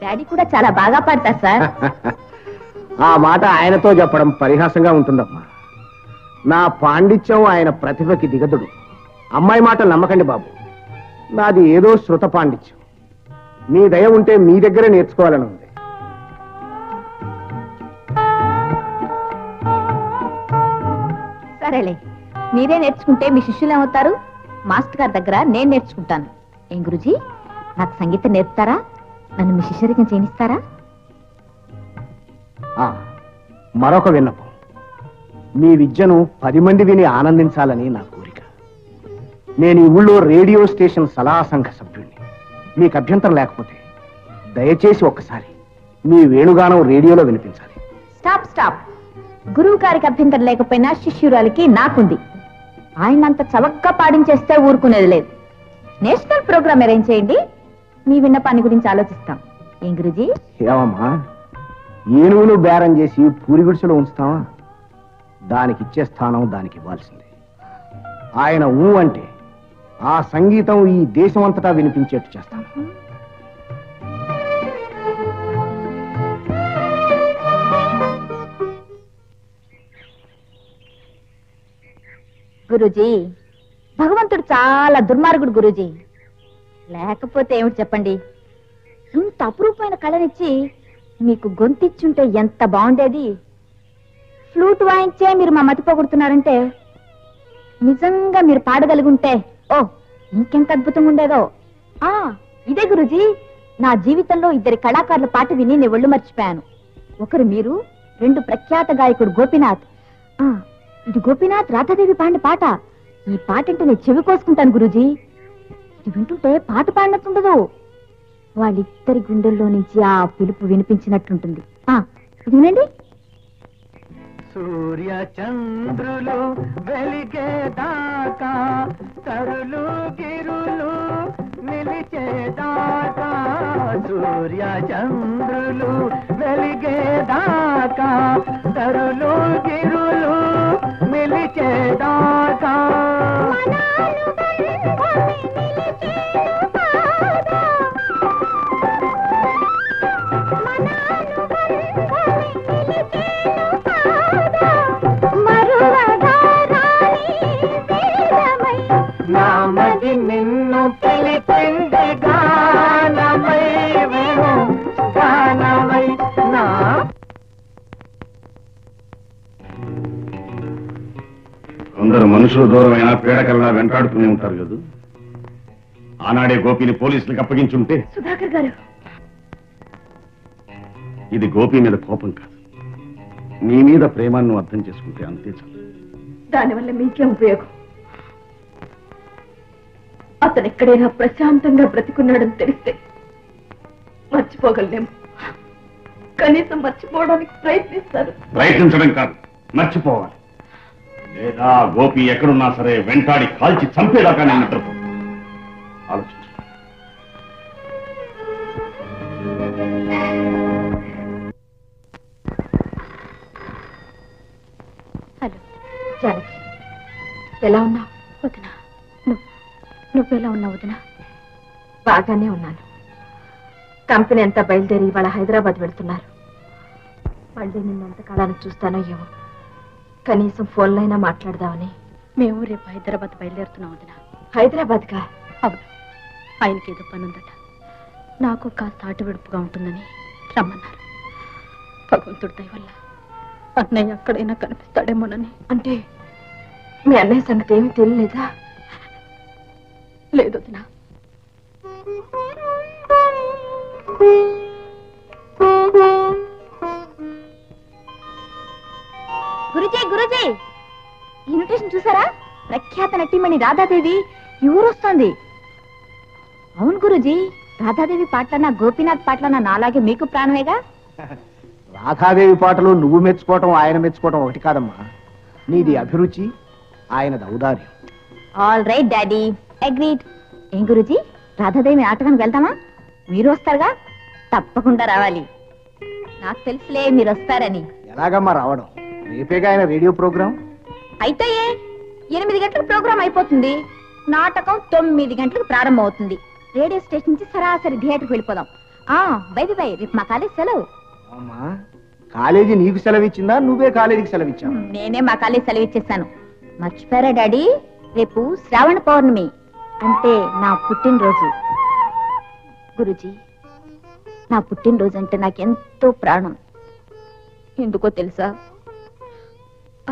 Daddy కూడా చాలా బాగా పాడతారు సార్. ఆ మాట ఆయనతో చెప్పడం పరిహాసంగా ఉంటుందమ్మా. నా పాండిత్యం ఆయన ప్రతిభకి దిగదుడు. అమ్మాయి మాటలు నమ్మకండి బాబు. నాది ఏదో శృత పాండిత్యం. మీ దయ ఉంటే మీ దగ్గరే నేర్చుకోవాలని ఉంది. సరేలే, మీరే నేర్చుకుంటే మీ శిష్యులు ఏమవుతారు? మాస్టర్ గారి దగ్గర నేను నేర్చుకుంటాను. ఏం గురుజీ, నాకు సంగీతం నేర్పుతారా? నన్ను మీ శిష్యరికం చేయిస్తారా? మరొక విన్నపం. మీ విద్యను 10 మంది విని ఆనందించాలని నా కోరిక. నేను ఈ ఊళ్ళో రేడియో స్టేషన్ సలహా సంఘ సభ్యుడిని. మీకు అభ్యంతరం లేకపోతే దయచేసి ఒక్కసారి మీ వేణుగానం రేడియోలో వినిపించాలి. Stop stop. గురువు గారికి అభ్యంతరం లేకపోయినా శిష్యురాలికి నాకుంది. ఆయనంత చవక్గా పాడించేస్తే ఊరుకునేది లేదు. నేషనల్ ప్రోగ్రామ్ అరేంజ్ చేయండి. మీ విన్నపాన్ని గురించి ఆలోచిస్తాం. ఏం గురుజీ? ఏమమ్మా, ఏనుగులు బేరం చేసి పూరి గుడిసెలో ఉంచుతావా? దానికి ఇచ్చే స్థానం దానికి ఇవ్వాల్సిందే. ఆయన ఊ అంటే ఆ సంగీతం ఈ దేశం అంతటా వినిపించేట్టు చేస్తాను. గురూజీ, భగవంతుడు చాలా దుర్మార్గుడు గురూజీ. లేకపోతే ఏమిటి చెప్పండి? ఇంత అపురూపమైన కళనిచ్చి మీకు గొంతిచ్చుంటే ఎంత బాగుండేది. ఫ్లూట్ వాయించే మీరు మా మతి పోగొడుతున్నారంటే నిజంగా మీరు పాడగలిగుంటే ఓ ఇంకెంత అద్భుతంగా ఉండేదో. ఇదే గురూజీ, నా జీవితంలో 2 కళాకారుల పాట విని నేను ఒళ్ళు మర్చిపోయాను. ఒకరు మీరు, 2 ప్రఖ్యాత గాయకుడు గోపీనాథ్. ఇది గోపీనాథ్ రాధాదేవి పాడిన పాట. ఈ పాట అంటే నేను చెవి కోసుకుంటాను గురూజీ. ఇది వింటుంటే పాట పాడినట్టుండదు. వాళ్ళిద్దరి గుండెల్లో నుంచి ఆ పిలుపు వినిపించినట్లుంటుంది. ఇది వినండి. సూర్య చంద్రులు వెలిగేదాకా, తరులు గిరులు నిలిచేదాకా, సూర్య చంద్రులు వెలిగేదాకా, తరులు గిరులు నిలిచేదాకా, నామది నిన్ను పిలిపింది గానమై వేణు గానమై నా. కొందరు మనుషులు దూరమైన పీడకల్లా వెంటాడుతూనే ఉంటారు కదా. ఆనాడే గోపిని పోలీసులకు అప్పగించుంటే. సుధాకర్ గారు, ఇది గోపి మీద కోపం కాదు, నీ మీద ప్రేమాన్ని నువ్వు అర్థం చేసుకుంటే అంతే చాలు. దానివల్ల మీకేం ఉపయోగం? అతను ఎక్కడైనా ప్రశాంతంగా బ్రతికున్నాడని తెలిస్తే మర్చిపోగలేము. కనీసం మర్చిపోవడానికి ప్రయత్నిస్తారు. ప్రయత్నించడం కాదు, మర్చిపోవాలి. లేదా గోపి ఎక్కడున్నా సరే వెంటాడి కాల్చి చంపేదాకా నేను నిద్రపో. ఆలోచించు. హలో జానకి, ఎలా ఉన్నావు? వదినా, నువ్వెలా ఉన్నావు వదినా? బాగానే ఉన్నాను. కంపెనీ అంతా బయలుదేరి ఇవాళ హైదరాబాద్ వెళ్తున్నారు. మళ్ళీ నిన్నెంతకాలానికి చూస్తానో ఏమో. కనీసం ఫోన్లో అయినా మాట్లాడదామని. మేము రేపు హైదరాబాద్ బయలుదేరుతున్నాం వదినా. హైదరాబాద్ కా? అవును, ఆయనకి ఏదో పని ఉందట. నాకు కాస్త ఆటవిడుపుగా ఉంటుందని రమ్మన్నారు. భగవంతుడి దయ వల్ల అన్నయ్య అక్కడైనా కనిపిస్తాడేమోనని. అంటే మీ అన్నయ్య సంగతి ఏమీ తెలియలేదా? లేదు వదినా. గురుజీ, గురుజీ, ఇన్విటేషన్ చూసారా? ప్రఖ్యాత నటిమణి రాధాదేవి ఈ ఊరు వస్తుంది. అవును గురుజీ, రాధాదేవి పాటలన్నా గోపీనాథ్ పాటలన్నా నాలాగే మీకు ప్రాణమేగా. రాధాదేవి పాటలు నువ్వు మెచ్చుకోవటం ఆయన మెచ్చుకోవటం ఒకటి కాదమ్మా. నీది అభిరుచి, ఆయనది ఔదార్యం. All right daddy, agreed. ఏం గురుజీ, రాధాదేవి నాటకానికి వెళ్తామా? మీరు వస్తారుగా? తప్పకుండా రావాలి. నాకు తెలుసులే మీరు వస్తారని. ఎలాగమ్మా రావడం? రేపేగా ఆయన రేడియో ప్రోగ్రాం. అయితే 8 గంటలకు ప్రోగ్రాం అయిపోతుంది. నాటకం 9 గంటలకు ప్రారంభం అవుతుంది. రేడియో స్టేషన్ నుంచి సరాసరి థియేటర్కి వెళ్ళిపోదాం. బై రేపు మా కాలేజ్ సెలవు. అమ్మా, కాలేజీ నీకు సెలవు ఇచ్చిందా, నువ్వే కాలేజీకి సెలవు ఇచ్చావు? నేనే మా కాలేజ్ సెలవు ఇచ్చేసాను. మర్చిపోయారా డాడీ? రేపు శ్రావణ పౌర్ణమి, అంటే నా పుట్టినరోజు. గురుజీ, నా పుట్టినరోజు అంటే నాకెంతో ప్రాణం. ఎందుకో తెలుసా?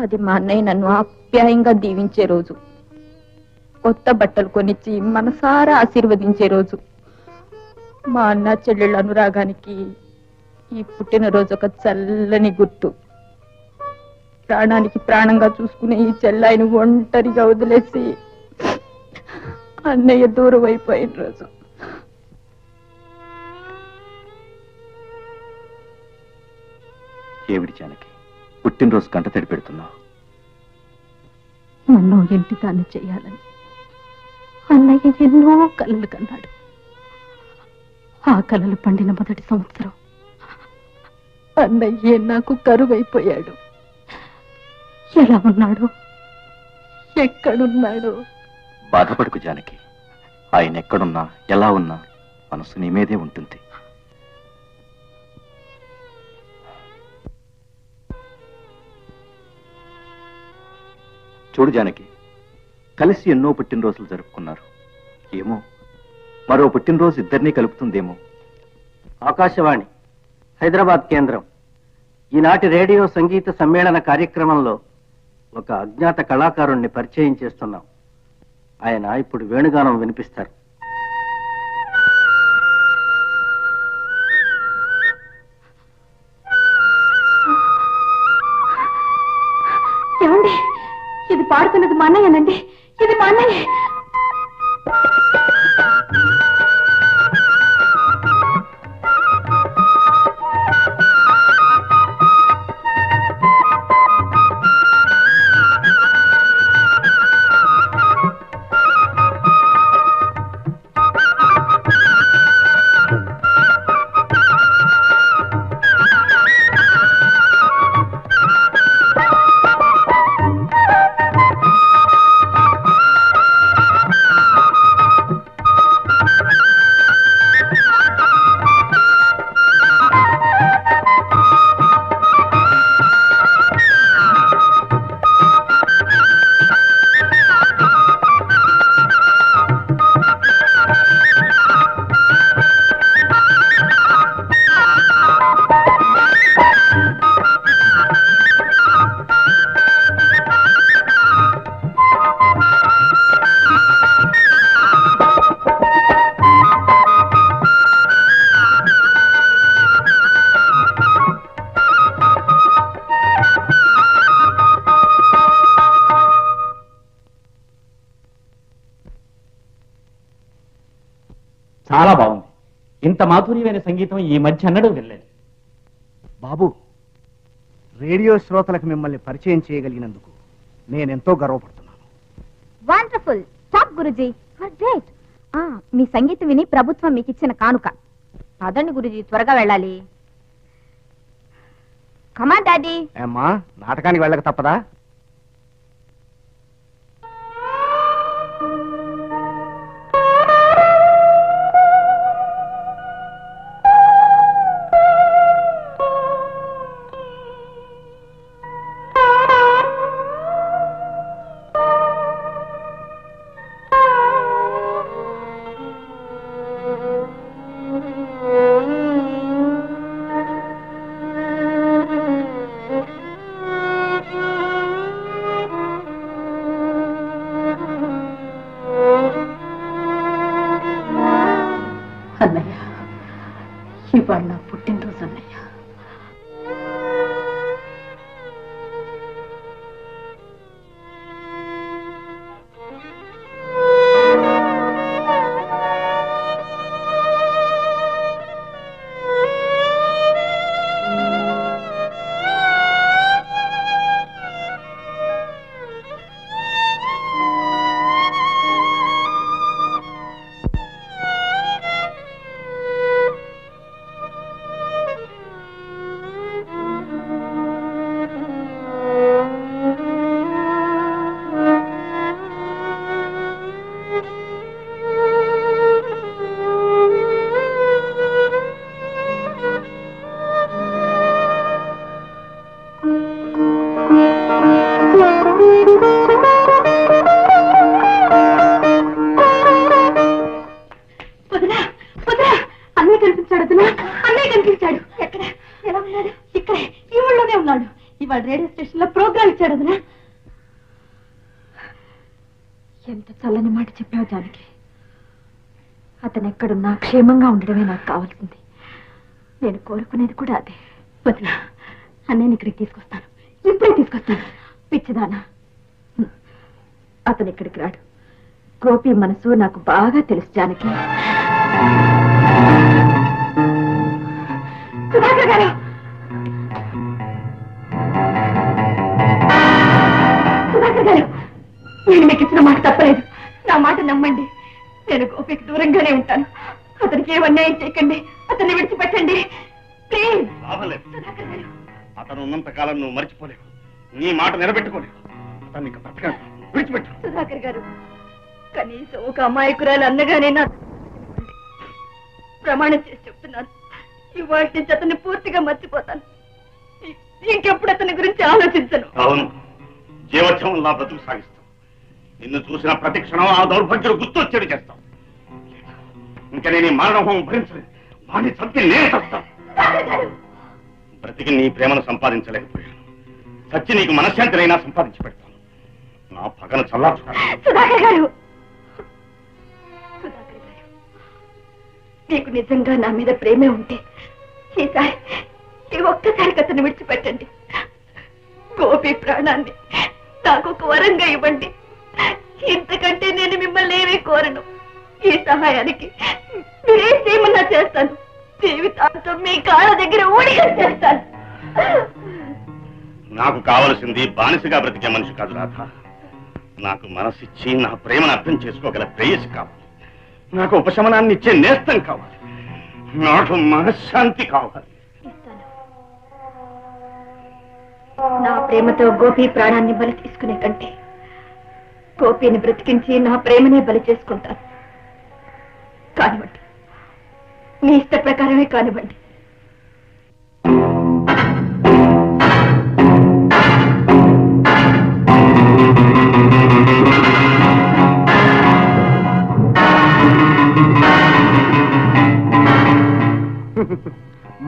అది మా అన్నయ్య నన్ను ఆప్యాయంగా దీవించే రోజు, కొత్త బట్టలు కొనిచ్చి మనసారా ఆశీర్వదించే రోజు. మా అన్న చెల్లెళ్ళ అనురాగానికి ఈ పుట్టినరోజు ఒక చల్లని గుర్తు. ప్రాణానికి ప్రాణంగా చూసుకునే ఈ చెల్లాయిని ఒంటరిగా వదిలేసి అన్నయ్య దూరం అయిపోయిన రోజు. ఏమిటి జానకి, పుట్టినరోజు కంట తడి పెడుతున్నావు? నన్ను ఇంటి దాన్ని చేయాలని అన్నయ్య ఎన్నో కలలు కన్నాడు. ఆ కలలు పండిన మొదటి సంవత్సరం అన్నయ్య నాకు కరువైపోయాడు. ఎలా ఉన్నాడు, ఎక్కడున్నాడు? బాధపడుకు జానకి, ఆయన ఎక్కడున్నా ఎలా ఉన్నా మనసు నీ మీదే ఉంటుంది. చూడు జానకి, కలిసి ఎన్నో పుట్టినరోజులు జరుపుకున్నారు. ఏమో మరో పుట్టినరోజు ఇద్దరినీ కలుపుతుందేమో. ఆకాశవాణి హైదరాబాద్ కేంద్రం ఈనాటి రేడియో సంగీత సమ్మేళన కార్యక్రమంలో ఒక అజ్ఞాత కళాకారుణ్ణి పరిచయం చేస్తున్నాం. ఆయన ఇప్పుడు వేణుగానం వినిపిస్తారు. ఏమండి, ఇది పాడుతున్నది మా అన్నయ్యనండి. ఇది మా అన్నయ్య. చాలా బాగుంది. ఇంత మాధుర్యమైన సంగీతం ఈ మధ్య అన్నడూ వెళ్ళలేదు. బాబు, రేడియో శ్రోతలకు మిమ్మల్ని పరిచయం చేయగలిగినందుకు నేనెంతో గర్వపడుతున్నాను. Wonderful, top Guruji, great. మీ సంగీతం విని ప్రభుత్వం మీకు ఇచ్చిన కానుక. పదండి గురుజీ, త్వరగా వెళ్ళాలి. Come on daddy. ఏమ్మా, నాటకానికి వెళ్ళక తప్పదా? అన్నయ్య, ఇవాళ నా పుట్టినరోజు అన్నయ్య. వచ్చాడు వదినా? ఎంత చల్లని మాట చెప్పావు జానకి. అతను ఎక్కడున్నా క్షేమంగా ఉండడమే నాకు కావాల్సింది. నేను కోరుకునేది కూడా అదే. వదినా, అన్నయ్యని ఇక్కడికి తీసుకొస్తాను, ఇప్పుడే తీసుకొస్తాను. పిచ్చిదానా, అతను ఇక్కడికి రాడు. గోపి మనసు నాకు బాగా తెలుసు జానకి. సుధాకర్ గారు, సుధాకర్ గారు, నేను మీకు ఇచ్చిన మాట తప్పలేదు. నా మాట నమ్మండి. నేను గోపికి దూరంగానే ఉంటాను. అతనికి ఏం అన్యాయం చేయకండి. అతన్ని విడిచిపెట్టండి ప్లీజ్. సుధాకర్ గారు, అతను ఉన్నంత కాలం నువ్వు మర్చిపోలేవు, నీ మాట నిలబెట్టుకోలేవు. అతన్ని విడిచిపెట్టు. సుధాకర్ గారు, కనీసం ఒక అమాయకురాలు అన్నగానే నా ప్రమాణం చేసి చెప్తున్నాను. ఇవాటి నుంచి అతన్ని పూర్తిగా మర్చిపోతాను. ఇంకెప్పుడు అతని గురించి ఆలోచించను. అవును, జీవోత్సవంలా బ్రతుకు సాగిస్తాం. నిన్ను చూసిన ప్రతి క్షణం ఆ దౌర్భాగ్యులు గుర్తొచ్చేది చేస్తాం. ఇంకా నేను ఈ మరణహోమం భరించలేదు. వాడిని చంపి నేను చస్తాను. బ్రతికి నీ ప్రేమను సంపాదించలేకపోయాను. చచ్చి నీకు మనశ్శాంతినైనా సంపాదించి పెడతాను. నా పగను చల్లార్చుతాను. సుధాకర్ గారు, సుధాకర్ గారు, మీకు నిజంగా నా మీద ప్రేమే ఉంటే ఈసారి ఈ ఒక్కసారికి అతను విడిచిపెట్టండి. గోపి ప్రాణాన్ని నాకు ఒక వరంగా ఇవ్వండి. ఇంతకంటే నేను మిమ్మల్ని ఏమీ కోరను. ఈ సహాయానికి మీరేం చేయమన్నా చేస్తాను. జీవితాంతం మీ కాళ్ళ దగ్గర ఊడిగా చేస్తాను. నాకు కావలసింది బానిసగా బ్రతికే మనిషి కాదు రాధ. నాకు మనసిచ్చి నా ప్రేమను అర్థం చేసుకోగల ప్రేయసి కావాలి. నాకు ఉపశమనాన్ని ఇచ్చే నేస్తం కావాలి. నాకు మనశ్శాంతి కావాలి. నా ప్రేమతో గోపి ప్రాణాన్ని బలి తీసుకునే కంటే గోపిని బ్రతికించి నా ప్రేమనే బలి చేసుకుంటాను. కానివ్వండి, మీ ఇష్ట ప్రకారమే కానివ్వండి.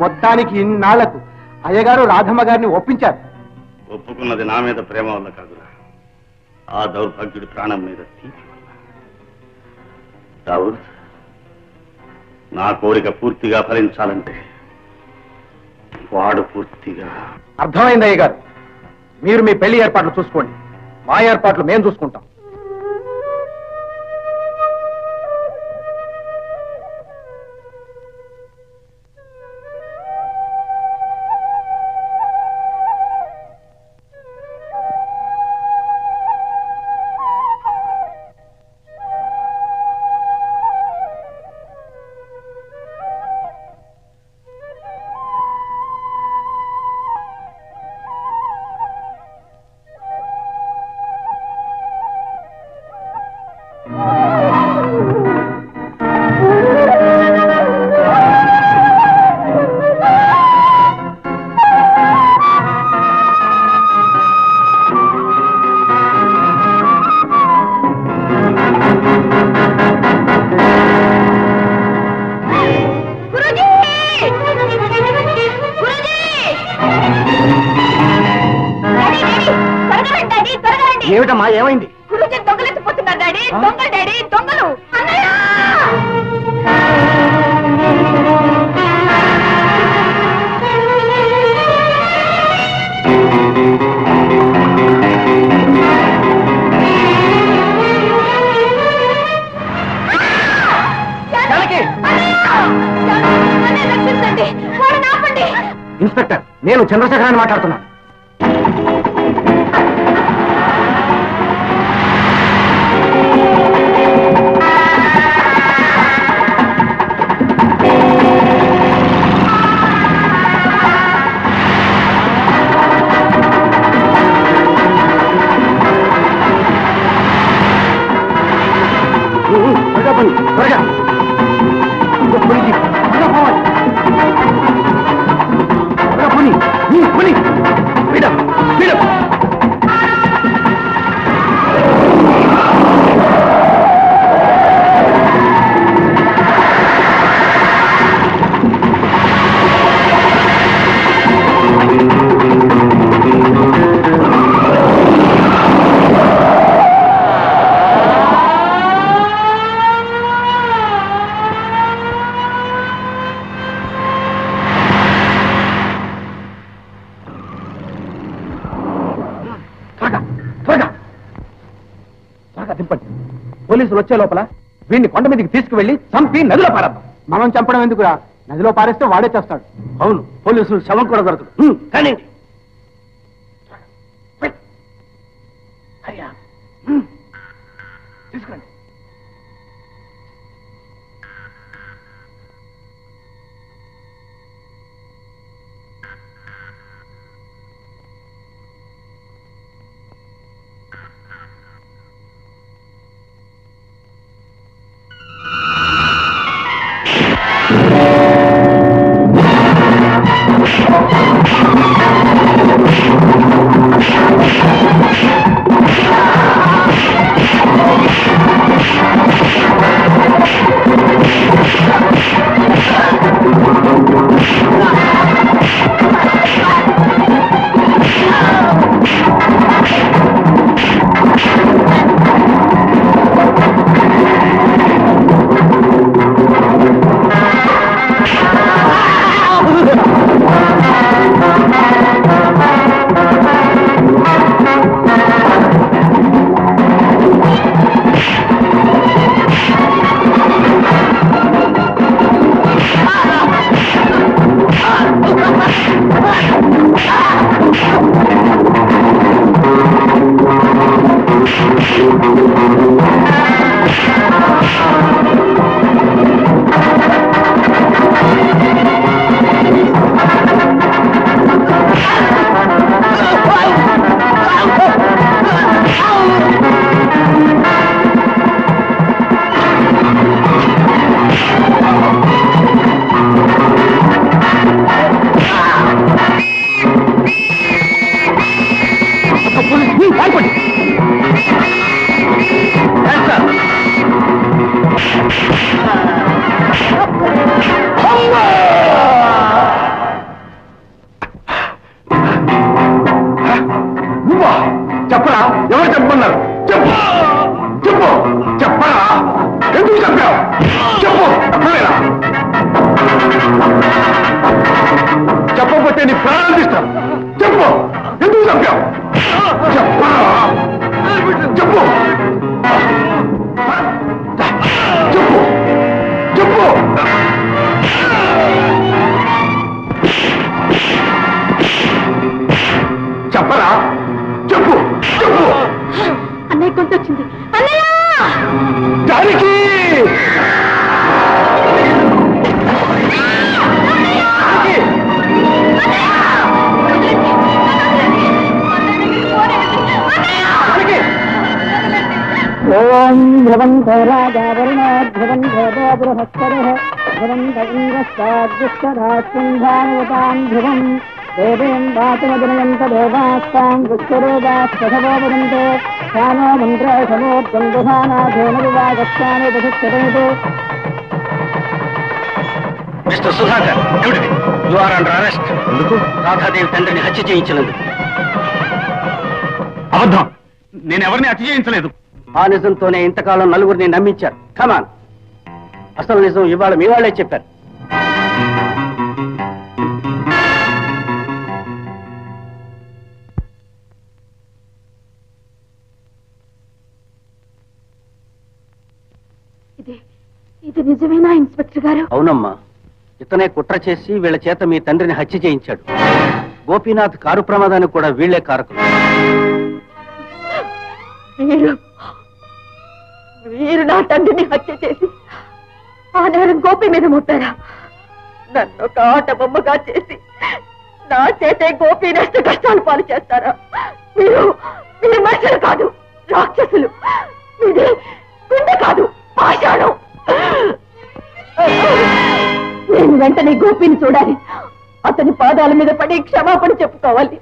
మొత్తానికి ఇన్నాళ్లకు అయ్యగారు రాధమ్మ గారిని ఒప్పించారు. ఒప్పుకున్నది నా మీద ప్రేమ వల్ల కాదురా, ఆ దౌర్భాగ్యుడి ప్రాణం మీద తీపి వల్ల. రావుల్, నా కోరిక పూర్తిగా ఫలించాలంటే వాడు పూర్తిగా. అర్థమైంది అయ్యగారు. మీరు మీ పెళ్లి ఏర్పాట్లు చూసుకోండి, మా ఏర్పాట్లు మేము చూసుకుంటాం. ఏమిటమ్మా, ఏమైంది? గురుజీ దొంగలెత్తిపోతున్నారు డాడీ. దొంగలు డాడీ, దొంగలు. ఇన్స్పెక్టర్, నేను చంద్రశేఖరాన్ని మాట్లాడుతున్నాను. త్వరగా పోనీ పోలీసులు వచ్చే లోపల వీడిని కొండ మీదకి తీసుకువెళ్లి చంపి నదిలో పారేద్దాం. మనం చంపడం ఎందుకురా? నదిలో పారేస్తే వాడే చేస్తాడు. అవును, పోలీసులు శవం కూడా దొరకదు. కానీ తీసుకురండి. చెప్పరా? ఎవరు చెప్పమన్నారు? చెప్పు చెప్పు చెప్పరా? ఎందుకు చెప్పావు? చెప్పు. చెప్పలేరా? చెప్పకపోతే నీ ప్రాణాలు తీస్తాను. చెప్పు. ఎందుకు చెప్పావు? చెప్పరా? చెప్పు చెప్పు చెప్పు. చెప్పరా? చెప్పు చెప్పు. అన్నయ్య గుర్తొచ్చింది. అన్నయ్య దానికి ఓం ధ్రువంతో రాజా వరుణో ధ్రువంతో బృహస్పతిః ధ్రువంత ఇంద్రస్తాద్దుష్టరాష్ట్రంధానుతాం ధ్రువం దేవేం వాచమదినయంత దేవాస్తాం వృక్షరూపాస్తథవో వదంతే ధ్యానో మంత్ర సమోద్గంధుధానాధేన వివాగత్యాని ప్రతిష్టతే. Mister Sudhakar, you are under arrest. ఎందుకు? రాధాదేవి తండ్రిని హత్య చేయించినందుకు. అబద్ధం. నేను ఎవరిని హత్య చేయించలేదు. ఆ నిజంతోనే ఇంతకాలం నలుగురిని నమ్మించారు. కమాన్, అసలు నిజం ఇవాళ మీ వాళ్ళే చెప్పారు. ఇది నిజమేనా ఇన్స్పెక్టర్ గారు? అవునమ్మా, ఇతనే కుట్ర చేసి వీళ్ళ చేత మీ తండ్రిని హత్య చేయించాడు. గోపీనాథ్ కారు ప్రమాదానికి కూడా వీళ్లే కారకులు. మీరు నా తండ్రిని హత్య చేసి ఆ నేరం గోపి మీద ముట్టారా? నన్ను ఒక ఆట బొమ్మగా చేసి నా చేతే గోపి నష్ట కష్టాలు పాలు చేస్తారా? మీరు మీరు మనుషులు కాదు, రాక్షసులు. ఇది గుండె కాదు, పాషాణం. నేను వెంటనే గోపిని చూడాలి. అతని పాదాల మీద పడి క్షమాపణ చెప్పుకోవాలి.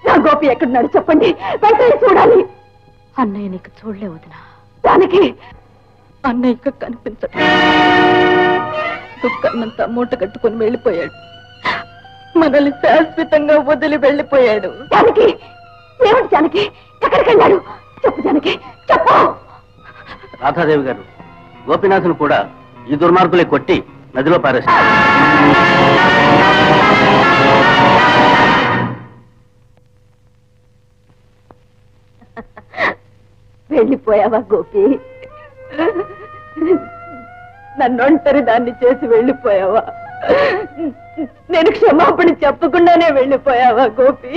నా గోపి ఎక్కడున్నాడు చెప్పండి, వెంటనే చూడాలి. అన్నయ్య నీకు చూడలే వదినా. దానికి అన్నయ్య కనిపించడు. దుఃఖాన్నంతా మూట కట్టుకుని వెళ్ళిపోయాడు. మనల్ని శాశ్వతంగా వదిలి వెళ్ళిపోయాడు. జానకి, ఏమిటి జానకి? ఎక్కడికి వెళ్ళాడు? చెప్పు జానకి, చెప్పు. రాధాదేవి గారు, గోపీనాథును కూడా ఈ దుర్మార్గులే కొట్టి నదిలో పారేస్తారు. వెళ్ళిపోయావా గోపి? నన్ను ఒంటరి దాన్ని చేసి వెళ్ళిపోయావా? నేను క్షమాపణ చెప్పకుండానే వెళ్ళిపోయావా గోపి?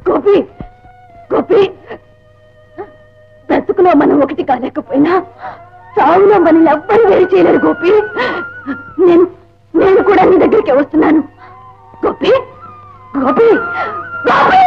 గోపి గోపి, బ్రతుకులో మనం ఒకటి కాలేకపోయినా చావులో మనం ఎవ్వరు వేరు చేయలేరు గోపి. నేను కూడా నీ దగ్గరికి వస్తున్నాను గోపి. గోపి గోపి,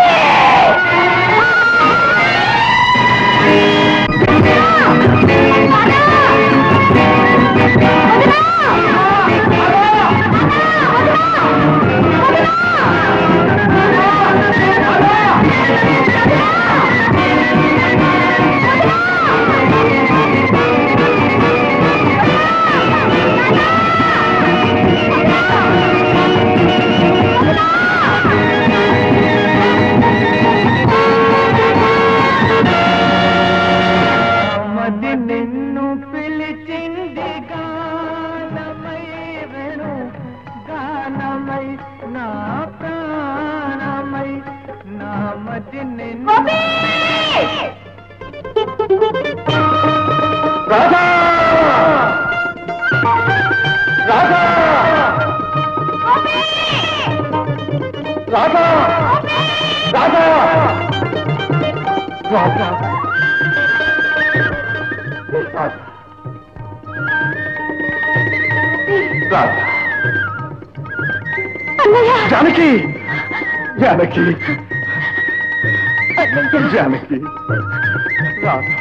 రాధా రాధా రాధా రాధా రాధా రాధా జానకి జానకి జానకి రాధా